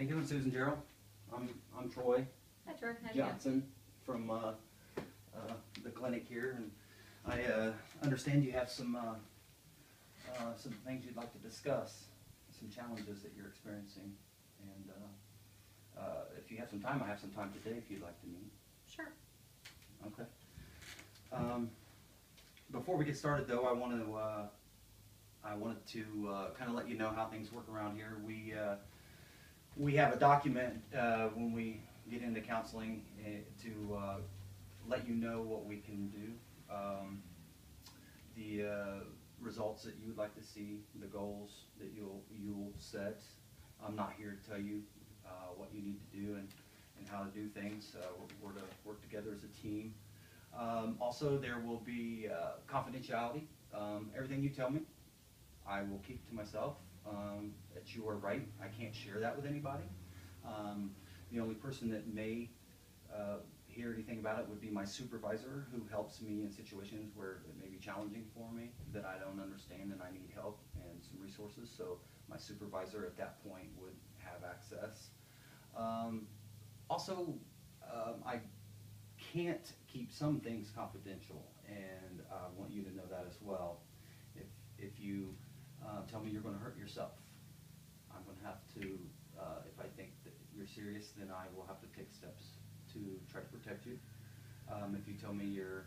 How you doing, Susan Gerald? I'm Troy Hi, Troy. How you doing? Johnson from the clinic here, and I understand you have some things you'd like to discuss, some challenges that you're experiencing, and if you have some time, I have some time today if you'd like to meet. Sure. Okay. Before we get started, though, I wanted to kind of let you know how things work around here. We have a document when we get into counseling to let you know what we can do, the results that you would like to see, the goals that you'll set. I'm not here to tell you what you need to do and how to do things. We're to work together as a team. Also, there will be confidentiality. Everything you tell me, I will keep to myself. That you are right. I can't share that with anybody. The only person that may hear anything about it would be my supervisor, who helps me in situations where it may be challenging for me, that I don't understand and I need help and some resources. So my supervisor at that point would have access. Also, I can't keep some things confidential, and I want you to know that as well. If you tell me you're going to hurt yourself, I'm going to have to, if I think that you're serious, then I will have to take steps to try to protect you. If you tell me you're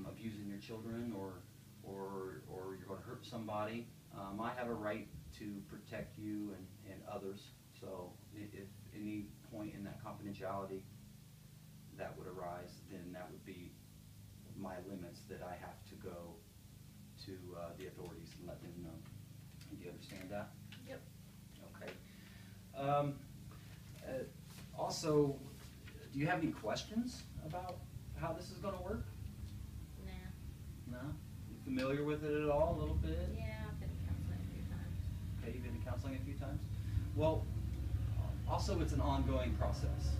abusing your children or you're going to hurt somebody, I have a right to protect you and others. So if any point in that confidentiality that would arise, then that would be my limits that I have to go to the authorities and let them know. Do you understand that? Yep. Okay. Also, do you have any questions about how this is going to work? Nah. No? You familiar with it at all, a little bit? Yeah, I've been to counseling a few times. Okay, you've been to counseling a few times? Well, also it's an ongoing process.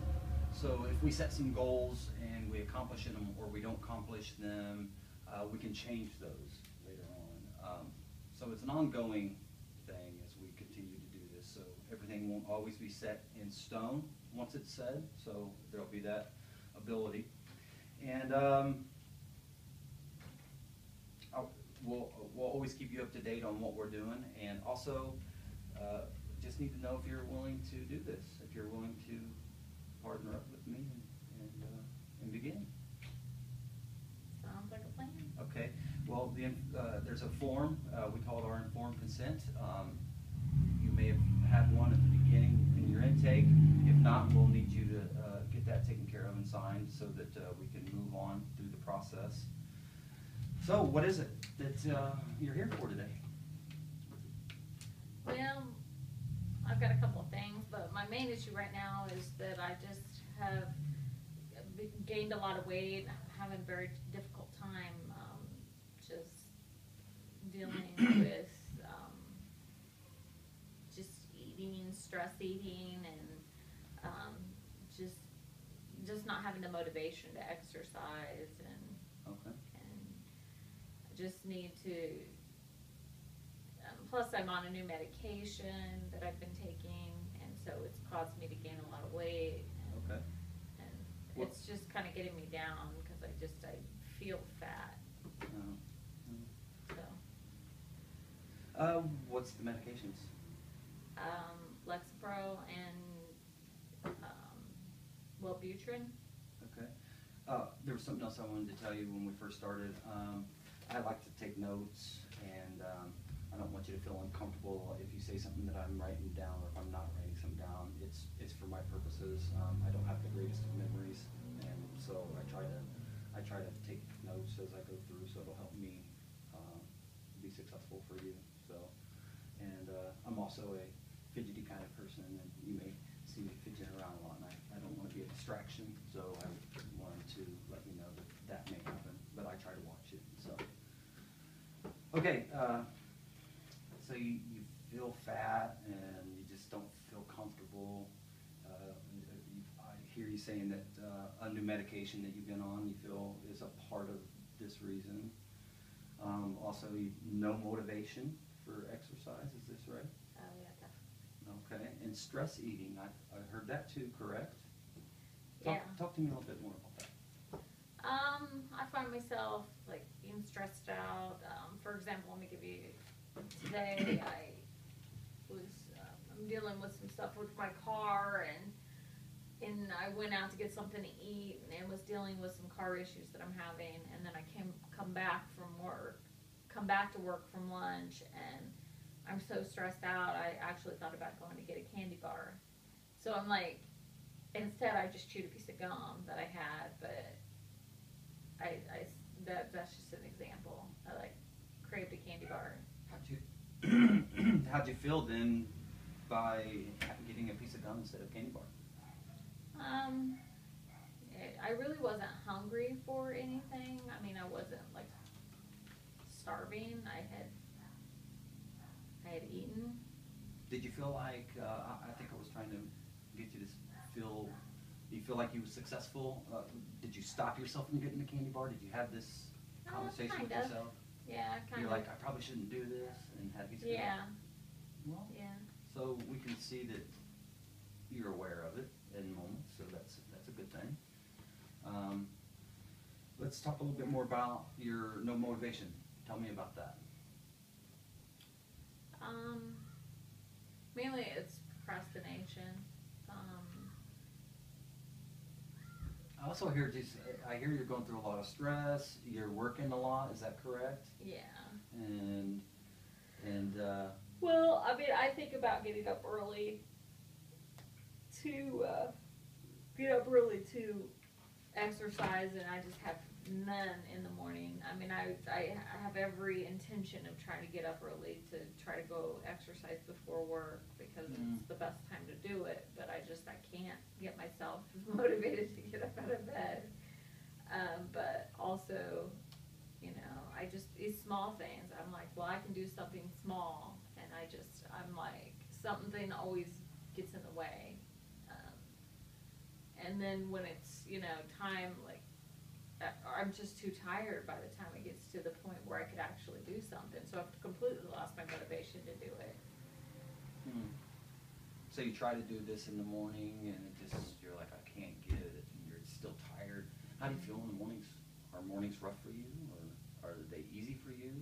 So if we set some goals and we accomplish them or we don't accomplish them, we can change those later on. So it's an ongoing thing as we continue to do this. So everything won't always be set in stone once it's said. So there'll be that ability. And we'll always keep you up to date on what we're doing. And also, just need to know if you're willing to do this, if you're willing to partner up with me and begin. Sounds like a plan. Okay. Well, there's a form. We call it our informed consent. You may have had one at the beginning in your intake. If not, we'll need you to get that taken care of and signed so that we can move on through the process. So, what is it that you're here for today? Well, I've got a couple of things, but my main issue right now is that I just have gained a lot of weight, having a very difficult time just dealing with just eating, stress eating, and just not having the motivation to exercise, and Okay. I just need to. Plus, I'm on a new medication that I've been taking, and so it's caused me to gain a lot of weight. And, Okay. and it's just kind of getting me down because I feel fat. So. What's the medications? Lexapro and Wellbutrin. Okay. There was something else I wanted to tell you when we first started. I like to take notes, and I don't want you to feel uncomfortable if you say something that I'm writing down, or if I'm not writing something down. It's for my purposes. I don't have the greatest of memories, and so I try to take notes as I go through, so it'll help me be successful for you. So, and I'm also a fidgety kind of person, and you may see me fidgeting around a lot, and I don't want to be a distraction, so I wanted to let you know that may happen, but I try to watch it. So, okay, so you feel fat and you just don't feel comfortable. I hear you saying that a new medication that you've been on, you feel is a part of this reason. Also, no motivation for exercise, is this right? Oh yeah, definitely. Okay, and stress eating, I heard that too, correct? Yeah. Talk to me a little bit more about that. I find myself like being stressed out. For example, let me give you, today I'm dealing with some stuff with my car, and I went out to get something to eat and was dealing with some car issues that I'm having, and then I come back to work from lunch, and I'm so stressed out, I actually thought about going to get a candy bar. So I'm like, instead I just chewed a piece of gum that I had, but that's just an example. I like craved a candy bar. How'd you feel then by getting a piece of gum instead of candy bar? I really wasn't hungry for anything. I mean, I wasn't like starving. I had eaten. Did you feel like, I think I was trying to get you to feel, do you feel like you were successful? Did you stop yourself from getting the candy bar? Did you have this conversation with Kind of. yourself? Yeah, kind You're of. like, I probably shouldn't do this, and had these. Yeah. Well, Yeah. so we can see that you're aware of it in moments, so that's a good thing. Let's talk a little bit more about your no motivation. Tell me about that. Mainly it's procrastination. I also hear I hear you're going through a lot of stress. You're working a lot. Is that correct? Yeah. And Well, I mean, I think about getting up early to exercise, and I just have none in the morning. I mean, I have every intention of trying to get up early to try to go exercise before work because it's the best time to do it, but I can't get myself motivated to get up out of bed. But also, these small things, I'm like, well, I can do something small, and I'm like, something always gets in the way. And then when it's, time, like, I'm just too tired by the time it gets to the point where I could actually do something. So I've completely lost my motivation to do it. So you try to do this in the morning, and you're like, I can't get it, and you're still tired. How do you feel in the mornings? Are mornings rough for you, or are they easy for you?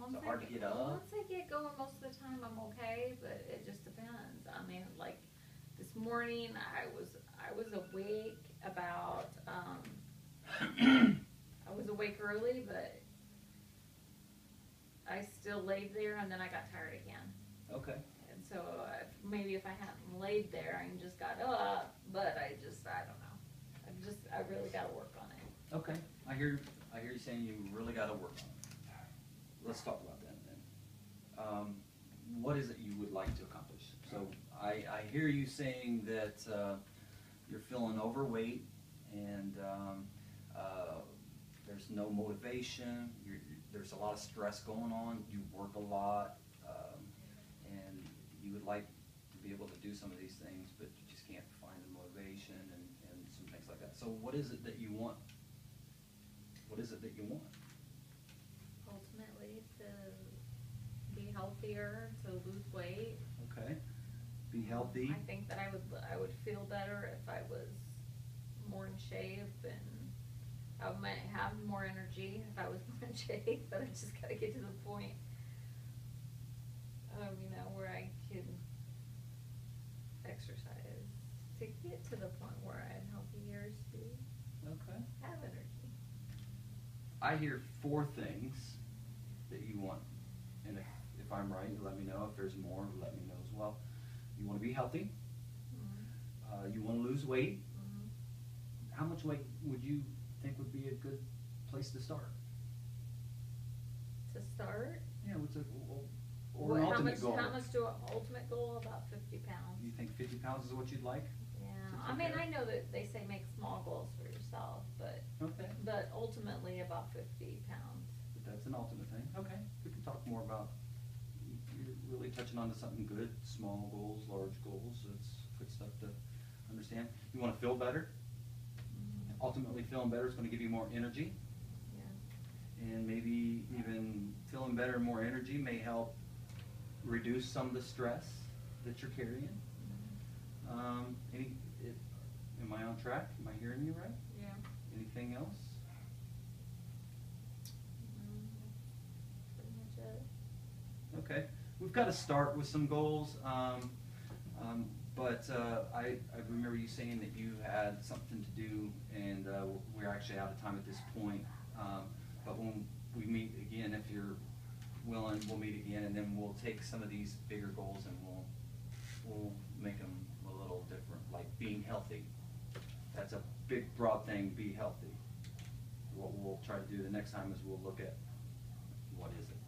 Is it hard to get up? Once I get going, most of the time I'm okay, but it just depends. I mean, like this morning, I was awake about. I was awake early, but I still laid there, and then I got tired again. Okay. And so maybe if I hadn't laid there and just got up, but I don't know. I really got to work on it. Okay. I hear you saying you really got to work on it. Let's talk about that then. What is it you would like to accomplish? So I hear you saying that you're feeling overweight, and there's no motivation. There's a lot of stress going on. You work a lot, and you would like to be able to do some of these things, but you just can't find the motivation and some things like that. So what is it that you want? What is it that you want? Ultimately, to be healthier, to lose weight. Okay. Be healthy. I think that I would feel better if I was more in shape, and I might have more energy if I was more in shape, but I just gotta get to the point, where I can exercise to get to the point where I have healthy years to Okay. have energy. I hear 4 things that you want, and if I'm right, let me know. If there's more, let me know as well. You want to be healthy. You want to lose weight. How much weight would you think would be a good place to start? To start? Yeah, or an ultimate goal. How much do an ultimate goal? About 50 pounds. You think 50 pounds is what you'd like? Yeah, I mean, I know that they say make small goals for yourself, but Okay. but ultimately about 50 pounds. But that's an ultimate thing. Okay. We can talk more about, you're really touching on to something good, small goals, large goals. It's good stuff to understand. You want to feel better. Ultimately, feeling better is going to give you more energy. Yeah. And maybe even feeling better and more energy may help reduce some of the stress that you're carrying. Am I on track? Am I hearing you right? Yeah. Anything else? Pretty much it. Okay, we've got to start with some goals, but I remember you saying that you had something to do, and we're actually out of time at this point. But when we meet again, if you're willing, we'll meet again, and then we'll take some of these bigger goals and we'll make them a little different, like being healthy. That's a big, broad thing, be healthy. What we'll try to do the next time is we'll look at what is it.